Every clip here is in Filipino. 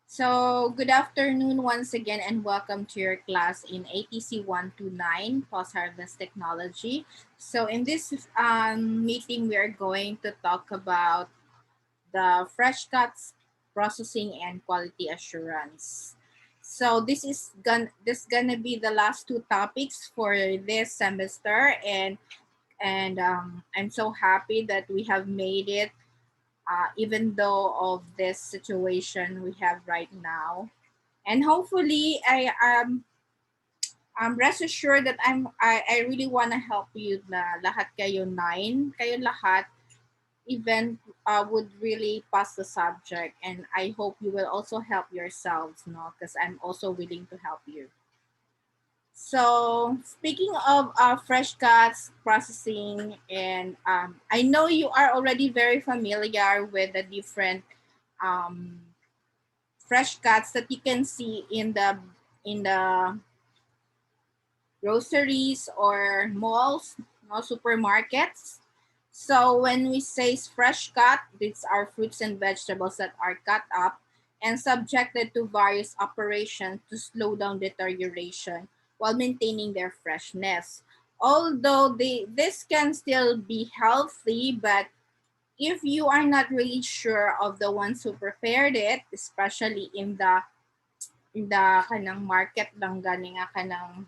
So, good afternoon once again and welcome to your class in ATC 129, Post-Harvest Technology. So, in this meeting, we are going to talk about the fresh cuts, processing, and quality assurance. So, this gonna be the last two topics for this semester, and I'm so happy that we have made it even though of this situation we have right now. And hopefully, I'm rest assured that I really want to help you na lahat kayo lahat, even would really pass the subject. And I hope you will also help yourselves, no? Because I'm also willing to help you. So speaking of fresh cuts, processing, and I know you are already very familiar with the different um, fresh cuts that you can see in the groceries or malls, no, supermarkets. So when we say fresh cut, these are fruits and vegetables that are cut up and subjected to various operations to slow down deterioration while maintaining their freshness. Although this can still be healthy, but if you are not really sure of the ones who prepared it, especially in the kanang market lang gani nga kanang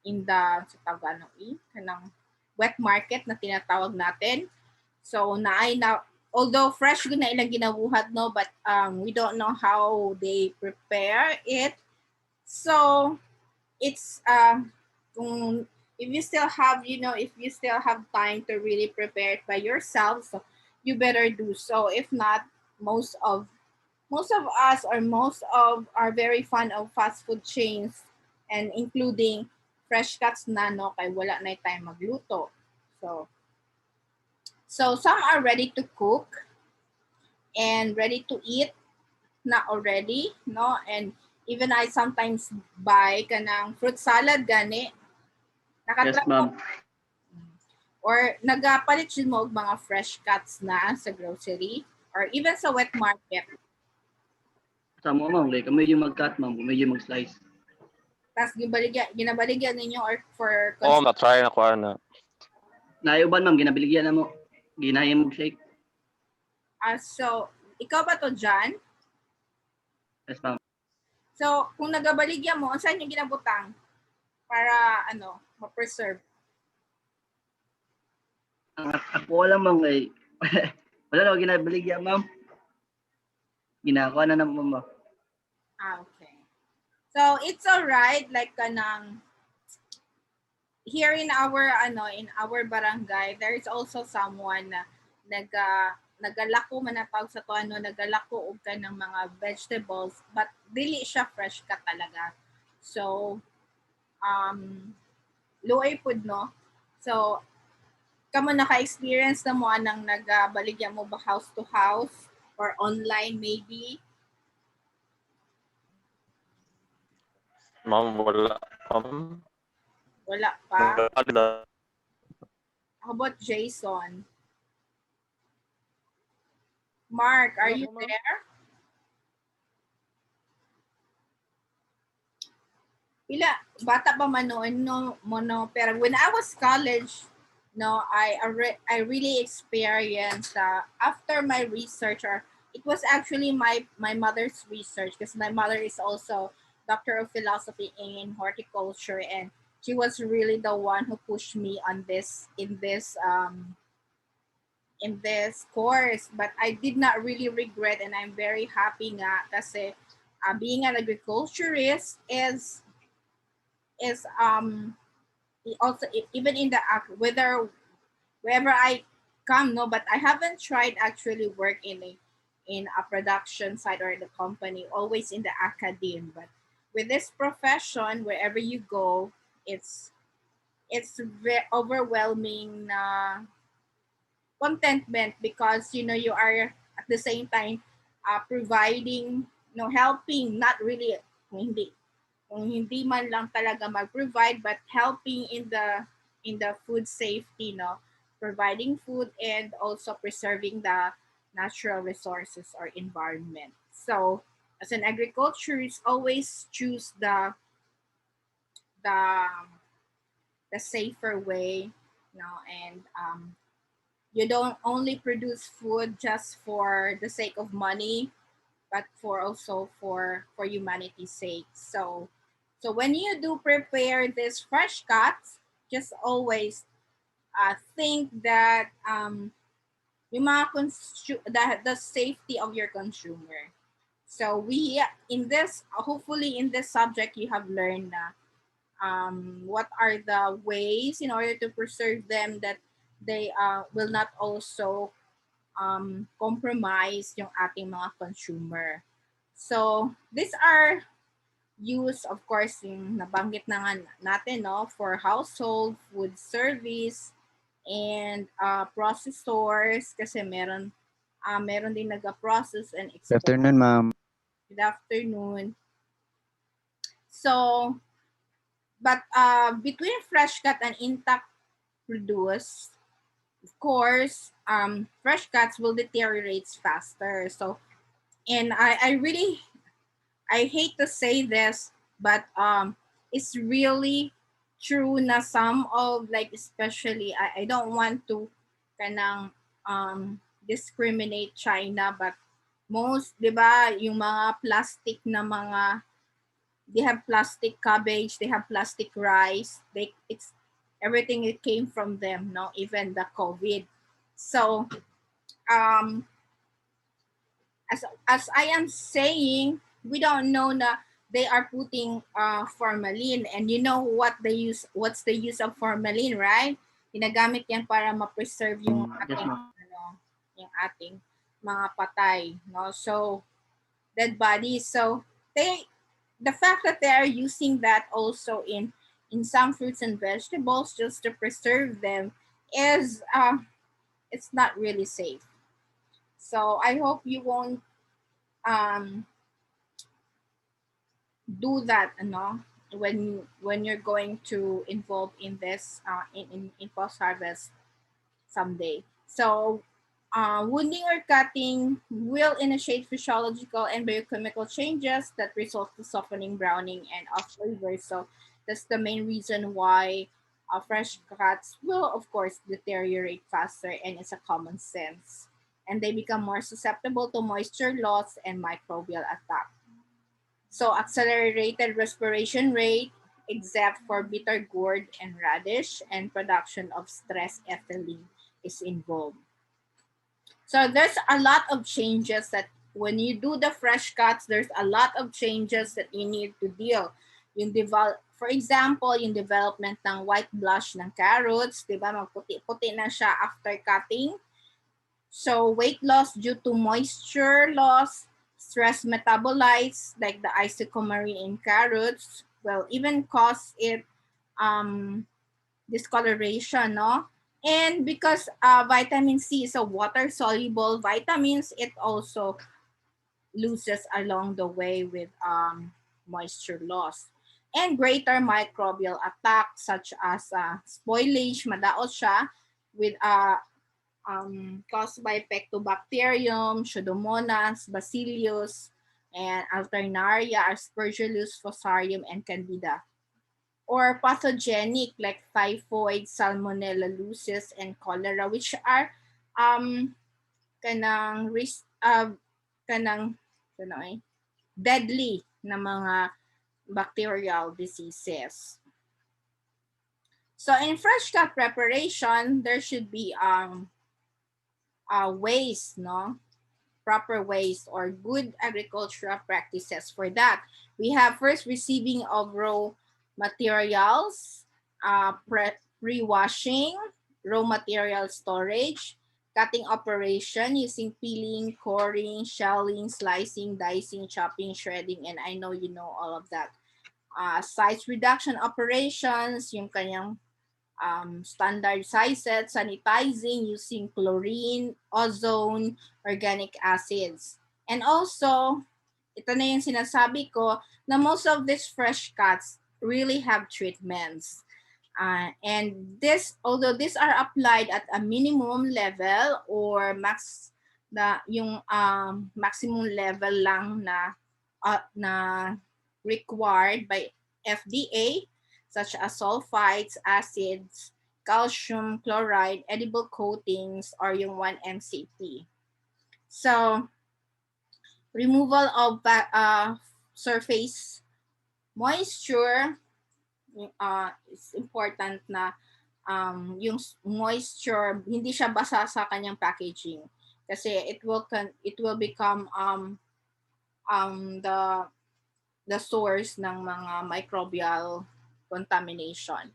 in the sa tawag ano kanang wet market na tinatawag natin. So naay na although fresh gud na ilang ginabuhat no, but we don't know how they prepare it. So it's kung if you still have if you still have time to really prepare it by yourself, so you better do so. If not, most of us or most of are very fond of fast food chains and including fresh cuts na no kay wala na time magluto. So some are ready to cook and ready to eat na already, no? And even I sometimes buy kanang fruit salad gani. Yes, ma'am. Or nagapalit yun mo og mga fresh cuts na sa grocery or even sa wet market. Sa mo, ma'am. Like, kami yung mag-cut, ma'am. Kami yung mag-slice. Tapos ginabaligyan ninyo or for Oo, matry na ko na. Naiuban, ma'am. Ginabiligyan na mo. Ginahim mo shake. So, ikaw ba to, John? Yes, ma'am. So, kung nagabaligyan mo, saan yung ginabutang para ma-preserve? Ako lang, ma'am. Ay, wala na ako ginabiligyan, ma'am. Ginakuha na naman, ma'am. Okay. So, it's alright. Like, here in our barangay, there is also someone na nagalako man na tawag sa to nagalako og kanang mga vegetables but dili siya fresh ka talaga. So luoy pud no. So kamo naka-experience na mo anang nagabaligyan mo ba house to house or online maybe? Ma'am, wala. Wala pa. How about Jason? Mark, are you there? Pila bata pa man noon no, pero when I was college, no, I really experienced after my research, or it was actually my mother's research because my mother is also doctor of philosophy in horticulture, and she was really the one who pushed me on this in this course. But I did not really regret, and I'm very happy nga kasi being an agriculturist is also even in the wherever I come, no, but I haven't tried actually work in a production side or in the company, always in the academe. But with this profession, wherever you go, it's very overwhelming contentment because you are at the same time providing, helping, not really kung hindi man lang talaga mag-provide, but helping in the food safety, no, providing food and also preserving the natural resources or environment. So as an agriculturist, always choose the the safer way, and you don't only produce food just for the sake of money, but for also for humanity's sake. So when you do prepare this fresh cuts, just always think that yung mga the safety of your consumer. So we in this hopefully in this subject you have learned na what are the ways in order to preserve them that they will not also compromise yung ating mga consumer. So these are used of course yung nabanggit na nga natin no for household, food service, and processors kasi meron din nag-process and Good export. afternoon, ma'am. Good afternoon. So, but between fresh cut and intact produce, of course, fresh cuts will deteriorate faster. So, and I really I hate to say this, but it's really true na some of like especially I don't want to kanang discriminate China, but most 'di ba yung mga plastic na mga they have plastic cabbage, they have plastic rice, it's everything it came from them, no, even the COVID. So um as I am saying, we don't know na they are putting formalin, and you know what's the use of formalin, right? Ginagamit yan para ma-preserve yung Yes, ating ma'am. yung ating mga patay, no? So dead bodies. So they the fact that they are using that also in some fruits and vegetables just to preserve them is it's not really safe. So I hope you won't um do that when you're going to involve in this in post harvest someday. So wounding or cutting will initiate physiological and biochemical changes that result in softening, browning, and of flavor. So that's the main reason why fresh cuts will of course deteriorate faster, and it's a common sense, and they become more susceptible to moisture loss and microbial attack. So accelerated respiration rate, except for bitter gourd and radish, and production of stress ethylene is involved. So there's a lot of changes that when you do the fresh cuts, there's a lot of changes that you need to deal. For example, yung development ng white blush ng carrots, di ba? Magputi-puti na siya after cutting. So weight loss due to moisture loss, stress metabolites like the isocomarine in carrots will even cause it discoloration, no? And because vitamin C is a water soluble vitamins, it also loses along the way with moisture loss. And greater microbial attack such as spoilage, madaot siya with caused by Pectobacterium, Pseudomonas, Bacillus, and Alternaria, Aspergillus, Fusarium, and Candida. Or pathogenic like typhoid, Salmonella lucis, and cholera, which are kanang risk kanang deadly na mga bacterial diseases. So in fresh cut preparation, there should be ways, no? Proper ways or good agricultural practices for that. We have first receiving of raw materials, pre-washing, raw material storage, cutting operation using peeling, coring, shelling, slicing, dicing, chopping, shredding, and I know you know all of that. Size reduction operations, yung kanyang standard sizes, sanitizing using chlorine, ozone, organic acids. And also, ito na yung sinasabi ko, na most of these fresh cuts really have treatments. And although these are applied at a minimum level or maximum level lang na na required by FDA, such as sulfites, acids, calcium chloride, edible coatings, or yung 1-MCP. So, removal of surface moisture, it's important na yung moisture hindi siya basa sa kanyang packaging kasi it will become the source ng mga microbial contamination.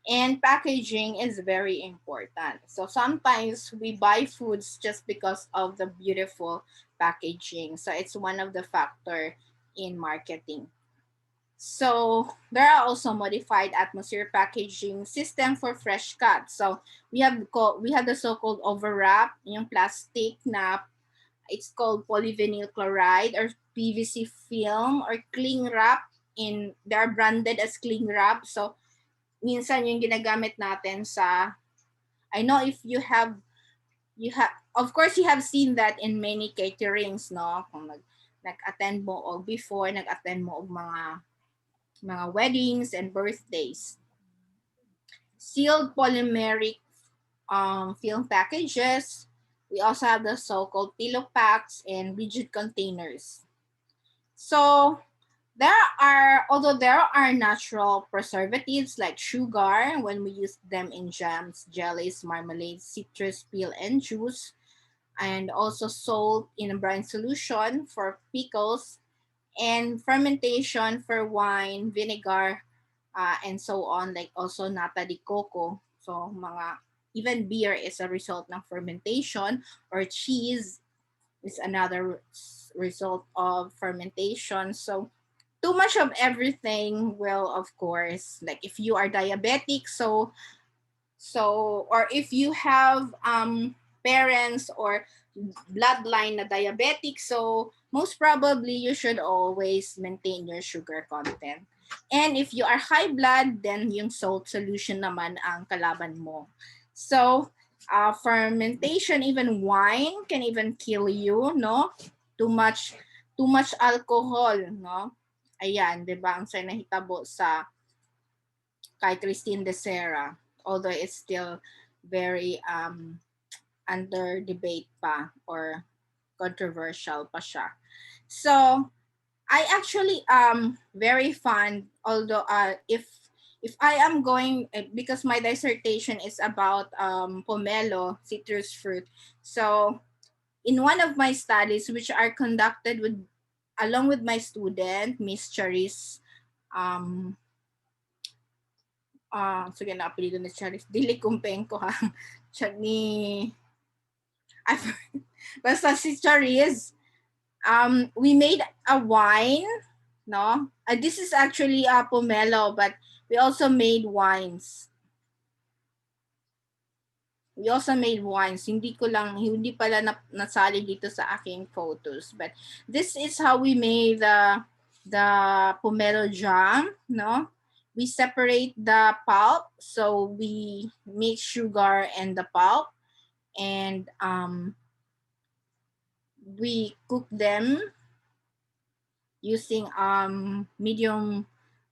And packaging is very important. So sometimes we buy foods just because of the beautiful packaging. So it's one of the factor in marketing. So there are also modified atmosphere packaging system for fresh cuts. So we have the so-called overwrap, yung plastic na it's called polyvinyl chloride or PVC film or cling wrap. They are branded as cling wrap. So minsan yung ginagamit natin sa, I know if of course you have seen that in many caterings, no? Kung nag-attend mo o before nag-attend mo og mga weddings and birthdays. Sealed polymeric film packages. We also have the so-called pillow packs and rigid containers. So although there are natural preservatives like sugar when we use them in jams, jellies, marmalades, citrus peel, and juice, and also salt in a brine solution for pickles, and fermentation for wine, vinegar, and so on, like also nata de coco. So even beer is a result ng fermentation, or cheese is another result of fermentation. So too much of everything will, of course, like if you are diabetic, or if you have parents or bloodline na diabetic, so most probably you should always maintain your sugar content. And if you are high blood, then yung salt solution naman ang kalaban mo. So fermentation, even wine can even kill you, no? Too much alcohol, no? Ayan, 'di ba? Ang sa nahitabo sa kay Christine de Serra, although it's still very under debate pa or controversial pa siya. So, I actually very fond, although if I am going, because my dissertation is about pomelo, citrus fruit. So, in one of my studies which are conducted along with my student, Miss Charis, sige na apelido ni Charis, dili kumpeng ko ha. Ni basta si Charis, we made a wine, no? This is actually a pomelo, but we also made wines. Hindi pala nasali dito sa aking photos. But this is how we made the pomelo jam, no? We separate the pulp, so we mix sugar and the pulp, and we cook them using medium,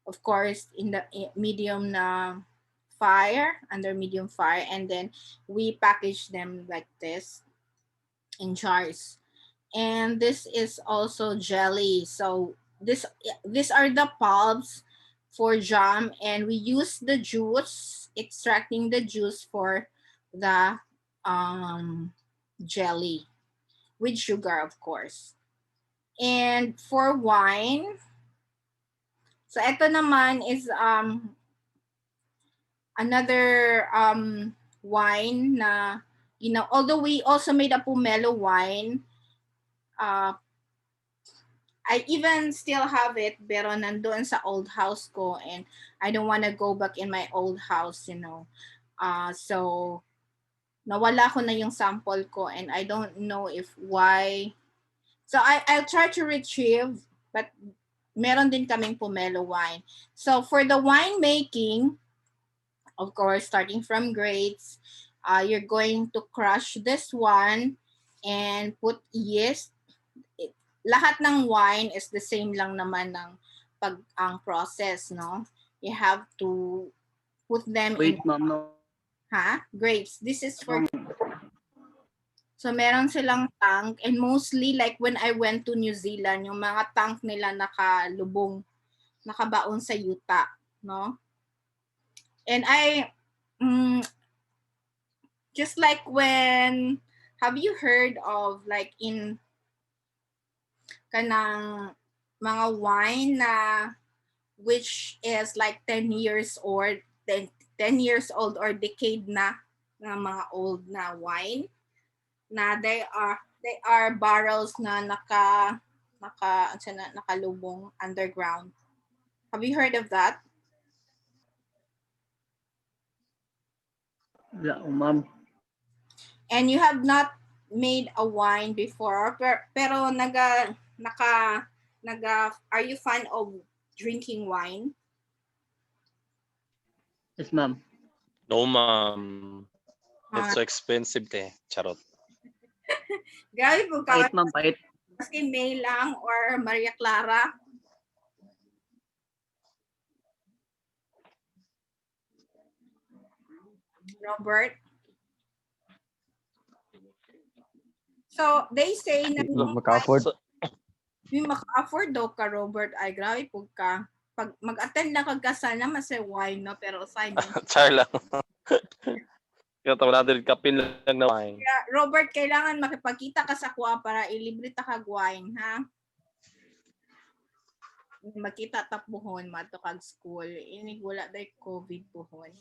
of course, in the medium na under medium fire, and then we package them like this in jars. And this is also jelly. So these are the pulps for jam, and we use the juice, extracting the juice for the jelly with sugar, of course. And for wine, so ito naman is another wine na, although we also made a pomelo wine, I even still have it, pero nandoon sa old house ko, and I don't want to go back in my old house, so nawala ko na yung sample ko, and I don't know if why. So I'll try to retrieve, but meron din kaming pomelo wine. So for the wine making, of course, starting from grapes, you're going to crush this one and put yeast. lahat ng wine is the same lang naman ng ang process, no? You have to put them in, Wait, ma'am, no. grapes. This is for, Ma'am, so meron silang tank, and mostly like when I went to New Zealand, yung mga tank nila nakabaon sa yuta, no? And just like when, have you heard of like in kanang mga wine na which is like 10 years or 10 years old or decade na mga old na wine na they are barrels na nakalubong underground. Have you heard of that? wala ko, ma'am. And you have not made a wine before, pero are you fan of drinking wine? Yes, ma'am. No, ma'am. It's so expensive Charot. Grabe po ka. Pait, ma'am, pait. Maski May lang or Maria Clara. Robert. So, they say na maka-afford. yung maka-afford daw ka, Robert. Ay, grabe po ka. Pag mag-attend na kagkasal na, masay wine, no? Pero aside mo. Char lang. Kaya tawa natin kapin lang na wine. Kaya, Robert, kailangan makipagkita ka sa kuha para ilibre ta kag wine, ha? Magkita tap buhon, mato kag school. Inig wala day COVID buhon.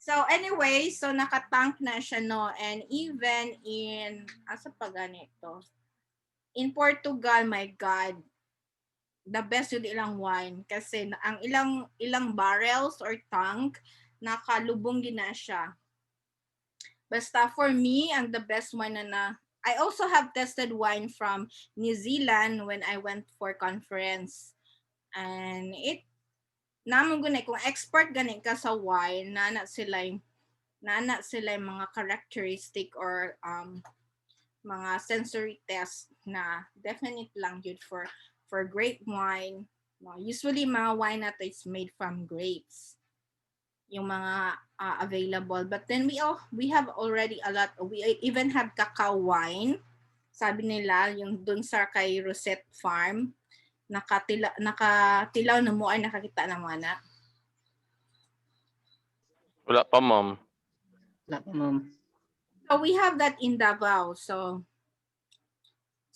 So anyway, so nakatank na siya, no? And even in, asa pa ganito? In Portugal, my God, the best yun ilang wine. Kasi ang ilang barrels or tank, nakalubong din na siya. Basta for me, ang the best wine na I also have tested wine from New Zealand when I went for conference. And naman gani, kung expert gani ka sa wine, nana sila mga characteristic or mga sensory test na definite lang good for grape wine. No, usually mga wine na is made from grapes. Yung mga available. But then we have already a lot. We even have cacao wine. Sabi nila, yung dun sa kay Rosette Farm, nakatilaw na mo ay nakakita naman na. Wala pa, ma'am. Wala pa, ma'am. So we have that in Davao. So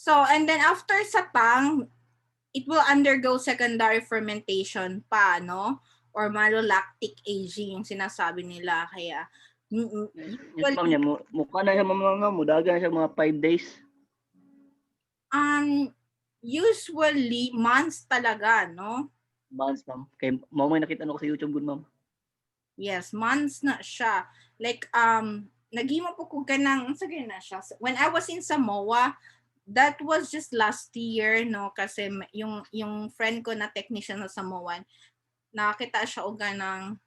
and then after sa tang, it will undergo secondary fermentation pa, no? Or malolactic aging yung sinasabi nila. Kaya Yes, ma'am, niya. Mukha na siya, ma'am. Mudaga na siya mga 5 days. Usually months talaga, no? Months, ma'am. Kay may nakita ko sa YouTube, good, ma'am. Yes, months na siya. Like naghimo po ko kanang sagay na siya. When I was in Samoa, that was just last year, no? Kasi yung friend ko na technician sa Samoan, nakita siya og ganang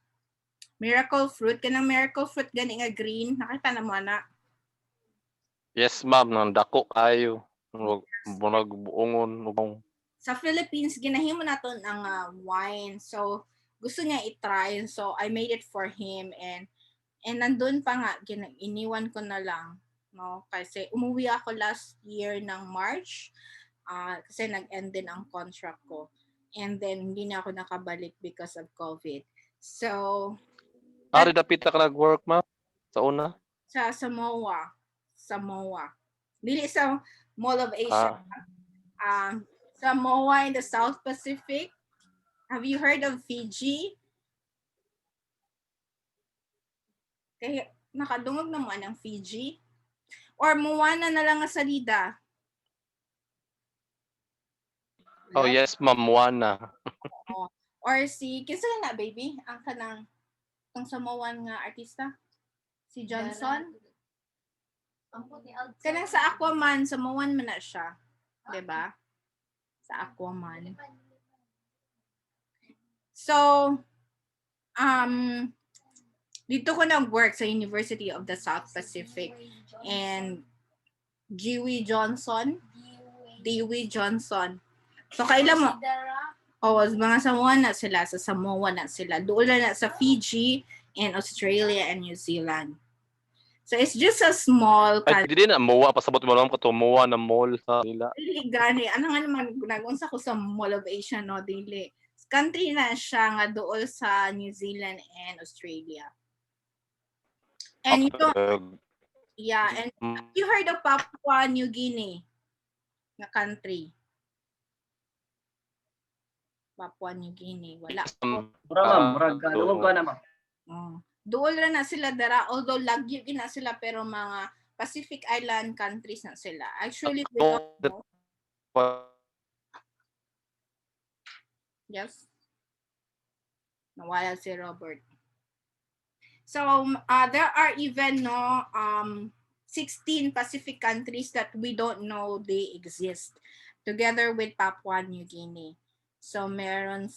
miracle fruit, kanang miracle fruit gani nga green, nakita na mo na. Yes, ma'am. Nang dako kayo. Bunag buongon. Sa Philippines, ginahimo naton ang wine. So, gusto niya i-try. So, I made it for him. And nandun pa nga, iniwan ko na lang. No? Kasi umuwi ako last year ng March. Kasi nag-end din ang contract ko. And then, hindi na ako nakabalik because of COVID. So, Ari dapit ka nag-work, ma'am? Sa una? sa Samoa. Dili sa Mall of Asia. Samoa in the South Pacific. Have you heard of Fiji? Kaya nakadungog naman ang Fiji. Or Moana na lang nga salida. Oh, yes, ma'am. Moana. Or si, kinsa na baby? Ang kanang Samoan nga artista? Si Johnson? Kanang sa Aquaman, Samoan man na siya. Diba? Sa Aquaman. So, dito ko nag-work sa University of the South Pacific. And Dewey Johnson. Dewey Johnson. So kailan mo? Mga Samoa na sila. Sa Samoa na sila. Doon na sa Fiji and Australia and New Zealand. So it's just a small Ay, country. di din, MOA, pasabot mo naman ko to, MOA na mall sa nila. Dili gani. Ano nga naman, nagunsa ko sa Mall of Asia, no? Dili. Country na siya nga doon sa New Zealand and Australia. And and you heard of Papua New Guinea na country? Papua New Guinea. Wala. Mura ma'am, murag luwag ka na ma'am. Doon na sila dara, although lagyo na sila, pero mga Pacific Island countries na sila. Actually, we don't know. Yes. Nawala si Robert. So, there are even 16 Pacific countries that we don't know they exist, together with Papua New Guinea. So, merong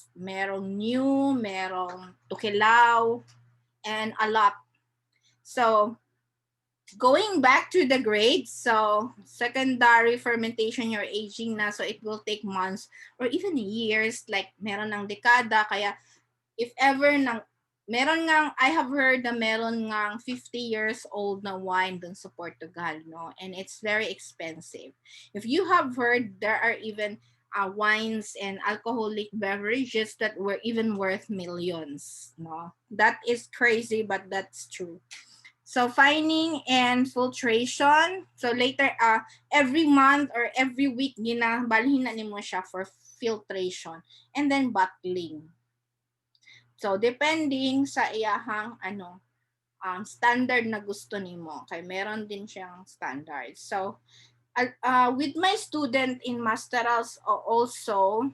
New, merong Tokelau, and a lot. So, going back to the grades, so secondary fermentation, you're aging na, so it will take months or even years, like meron ng dekada, kaya if ever meron ngang, I have heard na meron ngang 50 years old na wine dun sa Portugal, no? And it's very expensive. If you have heard, there are even wines and alcoholic beverages that were even worth millions, no? That is crazy, but that's true. So fining and filtration. So later, every month or every week, balhin na nimo siya for filtration. And then bottling. So depending sa iyahang standard na gusto nimo. Kay meron din siyang standard. So with my student in Masterals also,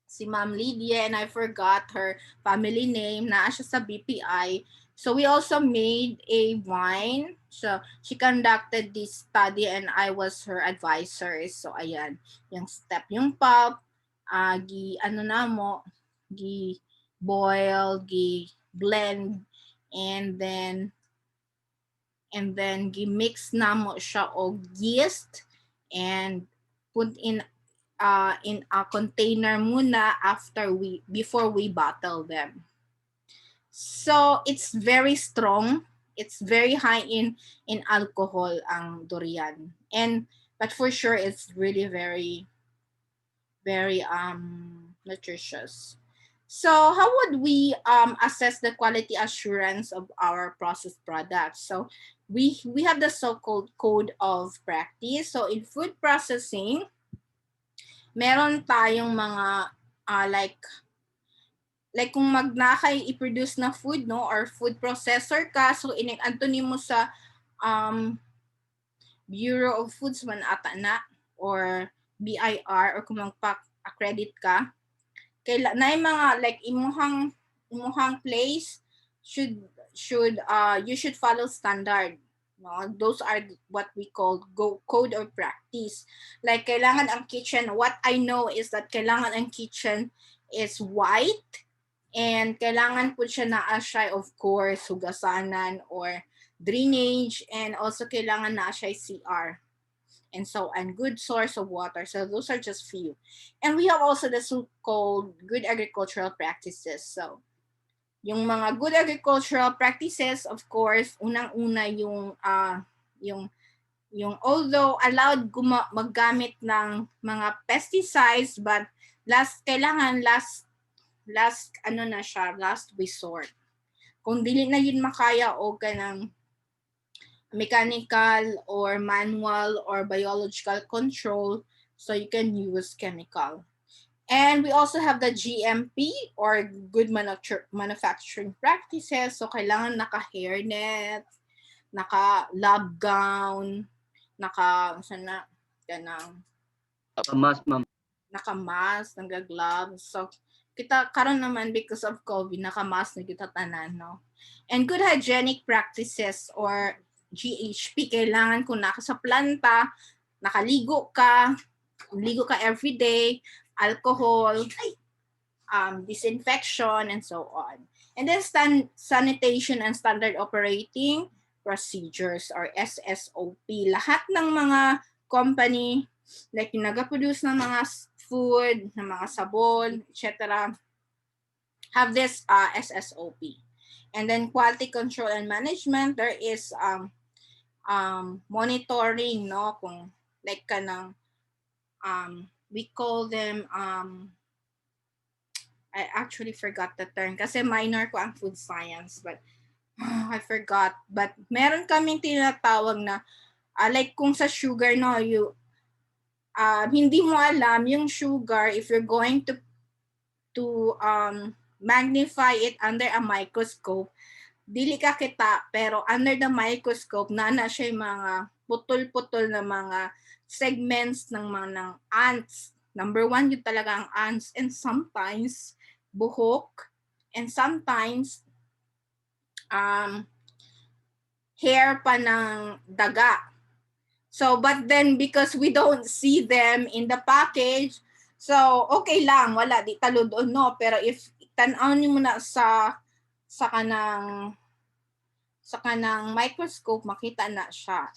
si Ma'am Lydia, and I forgot her family name, na siya sa BPI. So we also made a wine. So she conducted this study and I was her advisor. So ayan, yung step, yung pulp, boil, blend, and then gi-mix namo siya og yeast and put in a container muna before we bottle them. So it's very strong. It's very high in alcohol ang durian. But for sure it's really very, very nutritious. So how would we assess the quality assurance of our processed products? So we have the so-called code of practice. So in food processing, meron tayong mga like kung magnakay i-produce na food, no, or food processor ka, so antonin mo sa Bureau of Foods man ata na, or BIR, or kung magpa-accredit ka, na yung mga like imuhang place you should follow standard, no? Those are what we call code of practice. Like kailangan ang kitchen, what I know is that kailangan ang kitchen is white, and kailangan po siya na siya, of course, hugasanan or drainage, and also kailangan na siya CR. And so, and good source of water. So those are just few. And we have also the so-called good agricultural practices. So, yung mga good agricultural practices, of course, unang-una yung although allowed maggamit ng mga pesticides, but kailangan last resort. Kung dili na yun makaya o kanang mechanical or manual or biological control, so you can use chemical. And we also have the GMP, or good manufacturing practices. So kailangan naka-hairnet, naka-lab gown, naka-mask, naka-gloves. So kita karon naman, because of COVID, naka-mask na kita tanan, no? And good hygienic practices, or GHP, kailangan kung naka sa planta, ligo ka every day, alcohol, disinfection, and so on. And then sanitation and standard operating procedures, or SSOP. Lahat ng mga company like yung nag-produce ng mga food, ng mga sabon, etc., have this SSOP. And then quality control and management, there is monitoring, no, kung like kanang we call them I actually forgot the term kasi minor ko ang food science, but I forgot. But meron kaming tinatawag na like kung sa sugar, no, hindi mo alam yung sugar if you're going to magnify it under a microscope, dili ka kita, pero under the microscope na siya yung mga putol-putol na mga segments ng mga ng ants. Number one, yun talaga ang ants, and sometimes buhok, and sometimes hair pa ng daga. So, but then because we don't see them in the package, so okay lang, wala, di talo doon, no? Pero if tanaw mo na sa kanang microscope, makita na siya.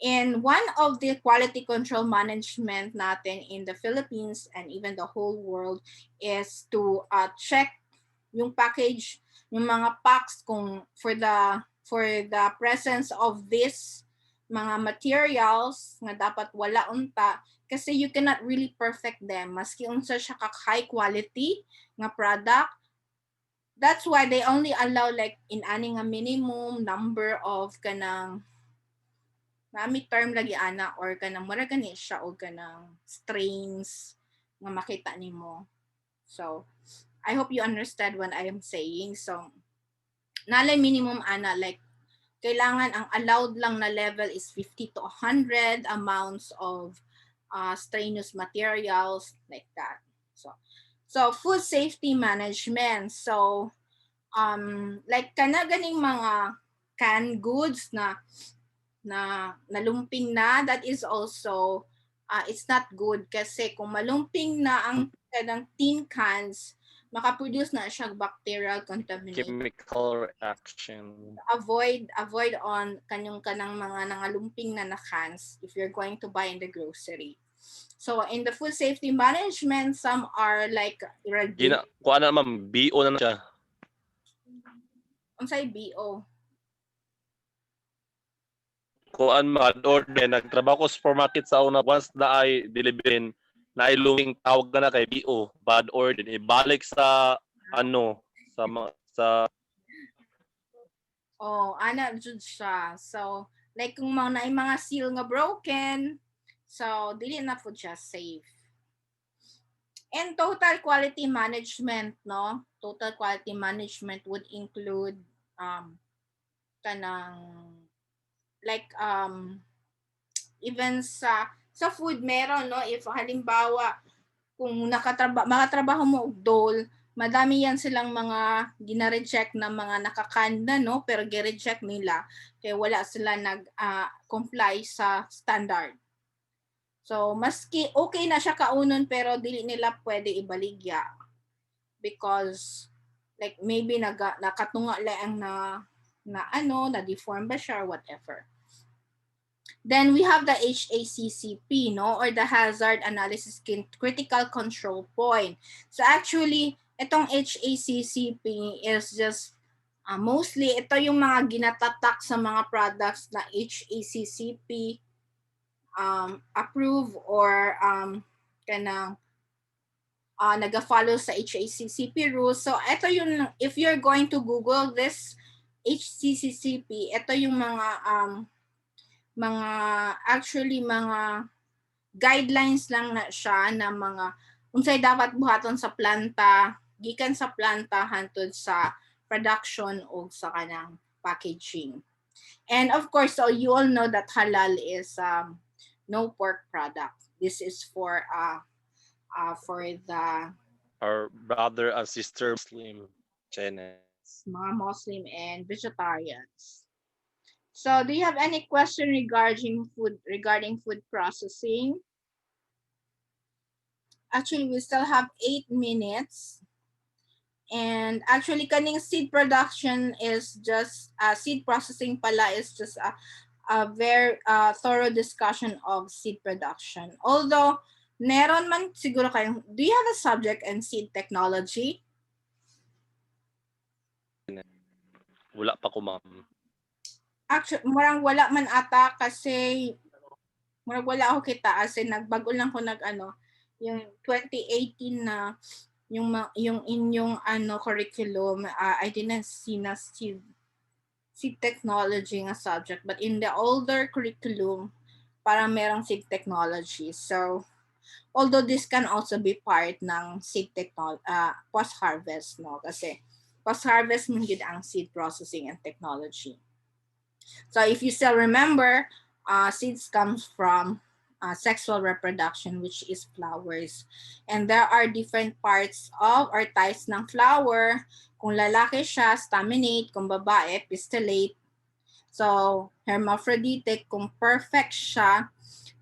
And one of the quality control management natin in the Philippines and even the whole world is to check yung package, yung mga packs kung for the presence of this mga materials nga dapat wala unta, kasi you cannot really perfect them maski unsa siya ka high quality nga product. That's why they only allow like in ani nga minimum number of kanang nami term lagi ana, or kanang mura gani siya o kanang strains nga makita nimo. So I hope you understand what I am saying. So nalay minimum ana, like kailangan ang allowed lang na level is 50 to 100 amounts of strenuous materials, like that. So food safety management. So like kana ganing mga canned goods na nalumping na, that is also it's not good, kasi kung malumping na ang kanang tin cans, makaproduce na siya bacterial contamination. Chemical reaction. Avoid on kanang mga nangalumping na cans if you're going to buy in the grocery. So in the food safety management, some are like Kuha na naman, BO na siya. unsay BO? Kuan bad order, nagtrabaho ko sa supermarket sa una, once na ay deliverin, na ay luming tawag na kay BO, bad order, ibalik sa sa ana jud siya. So like kung mga seal nga broken, so dili na po siya safe. And total quality management, no? Total quality management would include kanang like even sa food meron, no? If halimbawa kung makatrabaho mo og dole, madami yan silang mga gina-reject na mga nakakanda, no? Pero gi-reject nila kaya wala sila nag-comply sa standard. So maski okay na siya kaunon, pero dili nila pwede ibaligya because like maybe nakatunga lang na deform ba siya or whatever. Then we have the HACCP, no, or the Hazard Analysis Critical Control Point. So actually, itong HACCP is just mostly ito yung mga ginatatak sa mga products na HACCP approve or kanang naga-follow sa HACCP rules. So ito yung, if you're going to Google this HACCP, ito yung actually mga guidelines lang na siya na mga unsay dapat buhaton sa planta, gikan sa planta hangtod sa production o sa kanang packaging. And of course, so you all know that halal is no pork product. This is for the our brother and sister Muslim Chinese. mga Muslim and vegetarians. So, do you have any question regarding food processing? Actually, we still have 8 minutes. And actually, kaning seed production is just seed processing pala is just a very thorough discussion of seed production. Although, meron man siguro kayong, do you have a subject in seed technology? Wala pa ko, ma'am. Actually, murang wala man ata kasi murang wala ako kita as in nagbago lang ko yung 2018 na yung inyong curriculum, I didn't see na seed technology nga subject, but in the older curriculum parang merong seed technology. So although this can also be part ng seed post-harvest, no? Kasi post-harvest man yun ang seed processing and technology. So if you still remember, seeds comes from sexual reproduction, which is flowers. And there are different parts of or types ng flower. Kung lalaki siya, staminate. Kung babae, pistillate. So, hermaphroditic, kung perfect siya,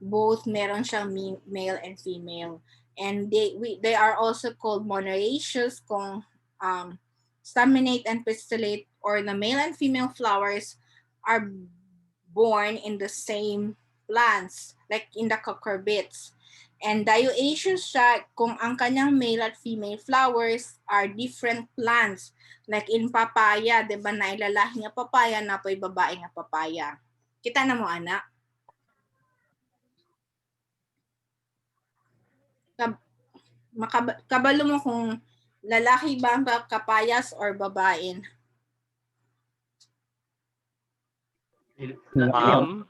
both meron siyang male and female. And they are also called monoecious kung staminate and pistillate, or the male and female flowers are born in the same plants, like in the cucurbits. And dioecious siya kung ang kanyang male at female flowers are different plants. Like in papaya, di ba na ilalaki nga papaya, na po'y babae nga papaya. Kita na mo, anak? Kabalo mo kung lalaki ba ang kapayas or babae? Ma'am,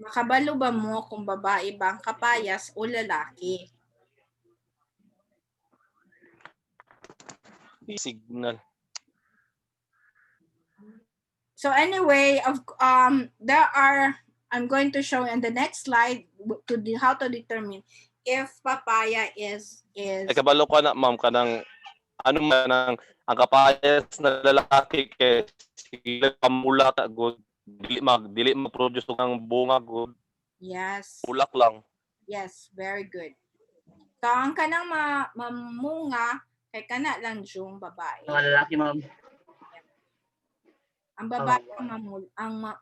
Makabalo ba mo kung babae ba ang kapayas o lalaki? signal. So anyway, there are, I'm going to show in the next slide how to determine if papaya is Ay kabalo ko na, ma'am, kanang ano man ang kapayas na lalaki kay sila pamula ta good dili ma-produce ng bunga good. Yes. Ulak lang. Yes, very good. So ang kanang mamunga kay kana lang yung babae. Mga lalaki, ma'am. Ang babae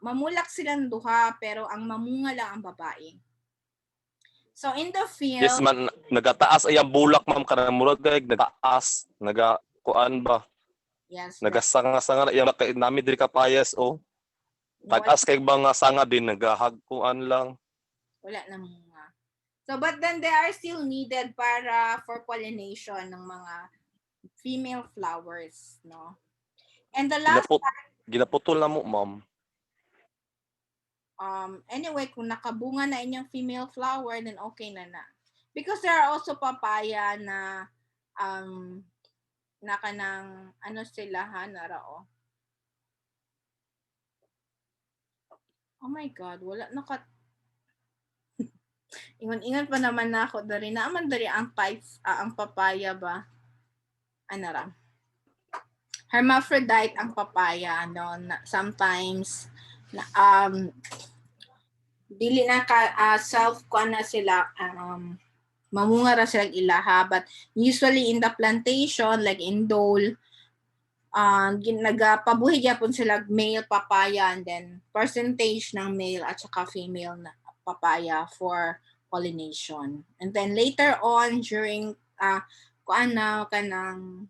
mamulak silang duha, pero ang mamunga lang ang babae. So in the field, Yes man, nagataas ay ang bulak, ma'am, kanang murag kay nagataas, nagakuan ba? yes, Nagasanga-sanga na yung nami diri kapayas o. Tagas kay mga sanga din nagahagkuan lang. wala na munga. So but then they are still needed for pollination ng mga female flowers, no? And the last Ginaputol na mo, ma'am. Anyway, kung nakabunga na inyong female flower, then okay na. Because there are also papaya na na kanang sila narao. Oh my God, wala ingon pa naman na ako dari naman dari ang types ang papaya ba? Ra? Hermaphrodite ang papaya, no? Sometimes dili na self na sila mamunga ra sila ilaha, but usually in the plantation like in dole nagapabuhi gyapon sila male papaya, and then percentage ng male at saka female na papaya for pollination. And then later on during kanang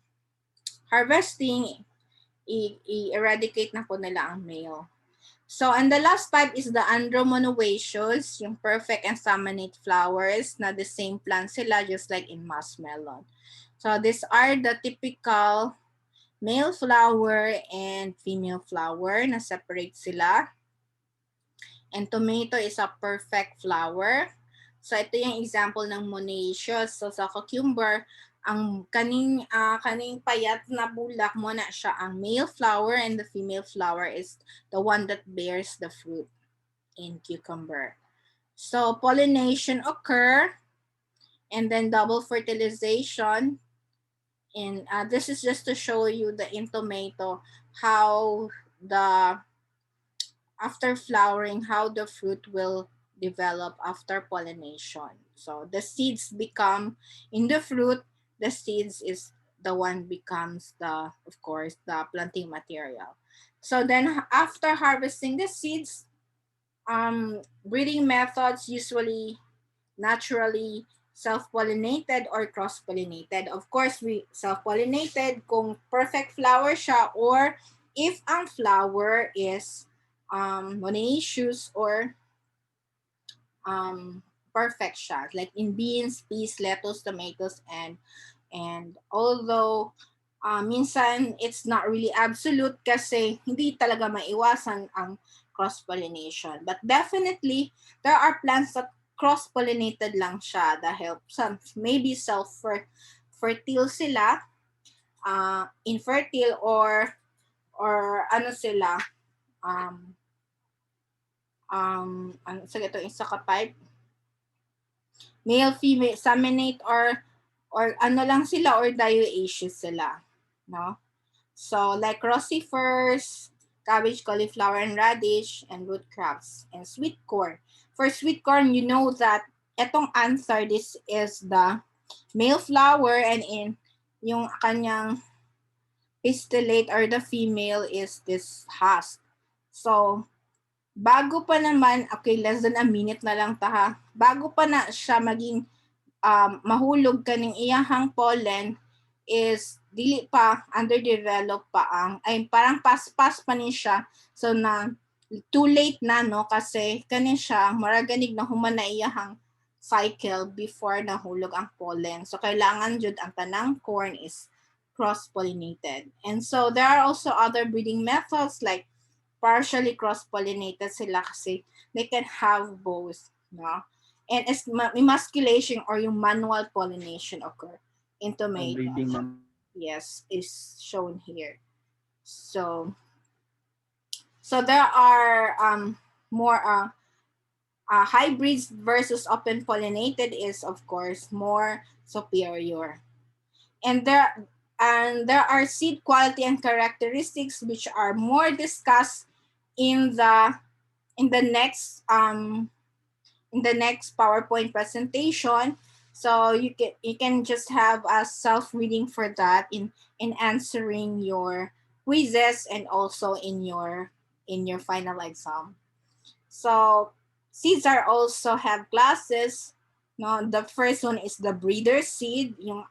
harvesting, i-eradicate na po nila ang male. So, and the last type is the andromonoecious, yung perfect and staminate flowers na the same plant sila, just like in muskmelon. So, these are the typical male flower and female flower na separate sila. And tomato is a perfect flower. So, ito yung example ng monoecious. So, sa cucumber, ang kaning payat na bulak mo na siya ang male flower, and the female flower is the one that bears the fruit in cucumber. So pollination occur, and then double fertilization. And this is just to show you in tomato how after flowering, how the fruit will develop after pollination. So the seeds become in the fruit. The seeds is the one becomes of course, the planting material. So then after harvesting the seeds, Breeding methods usually naturally self-pollinated or cross-pollinated. Of course, we self-pollinated kung perfect flower siya or if ang flower is monoecious or perfect siya. Like in beans, peas, lettuce, tomatoes, and although minsan it's not really absolute kasi hindi talaga maiwasan ang cross-pollination. But definitely, there are plants that cross-pollinated lang siya dahil some maybe self-fertile sila, infertile or ano sila, ano sa ito isa ka type, male, female, saminate or ano lang sila or dioecious sila, no? So like rossifers, cabbage, cauliflower, and radish, and root crops, and sweet corn. For sweet corn, you know that etong anther, this is the male flower and in yung kanyang pistillate or the female is this husk. So, bago pa naman, okay, less than a minute na lang ta ha, bago pa na siya maging mahulog kaning iyahang pollen is dili pa underdeveloped pa ang ay parang paspas pa ni siya, so na too late na no kasi kani siya maraganig na human na iyahang cycle before nahulog ang pollen, so kailangan jud ang tanang corn is cross pollinated. And so there are also other breeding methods like partially cross-pollinated sila kasi they can have both, no? And emasculation or yung manual pollination occur in Breeding, tomatoes. ma'am. Yes, is shown here. So there are more hybrids versus open pollinated is of course more superior. And there are seed quality and characteristics which are more discussed in the next PowerPoint presentation. So you can just have a self-reading for that in answering your quizzes and also in your final exam. So seeds are also have classes. No, the first one is the breeder seed, yung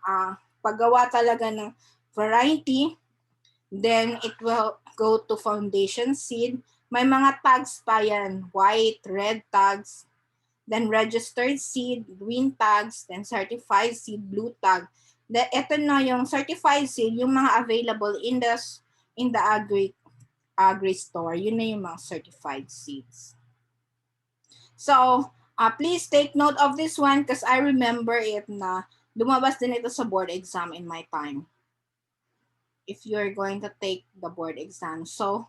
paggawa talaga ng variety. Then it will go to foundation seed. May mga tags pa yan, white, red tags, then registered seed, green tags, then certified seed, blue tag. Ito na yung certified seed, yung mga available in the agri store. Yun na yung mga certified seeds. So, please take note of this one because I remember it na lumabas din ito sa board exam in my time if you're going to take the board exam. So,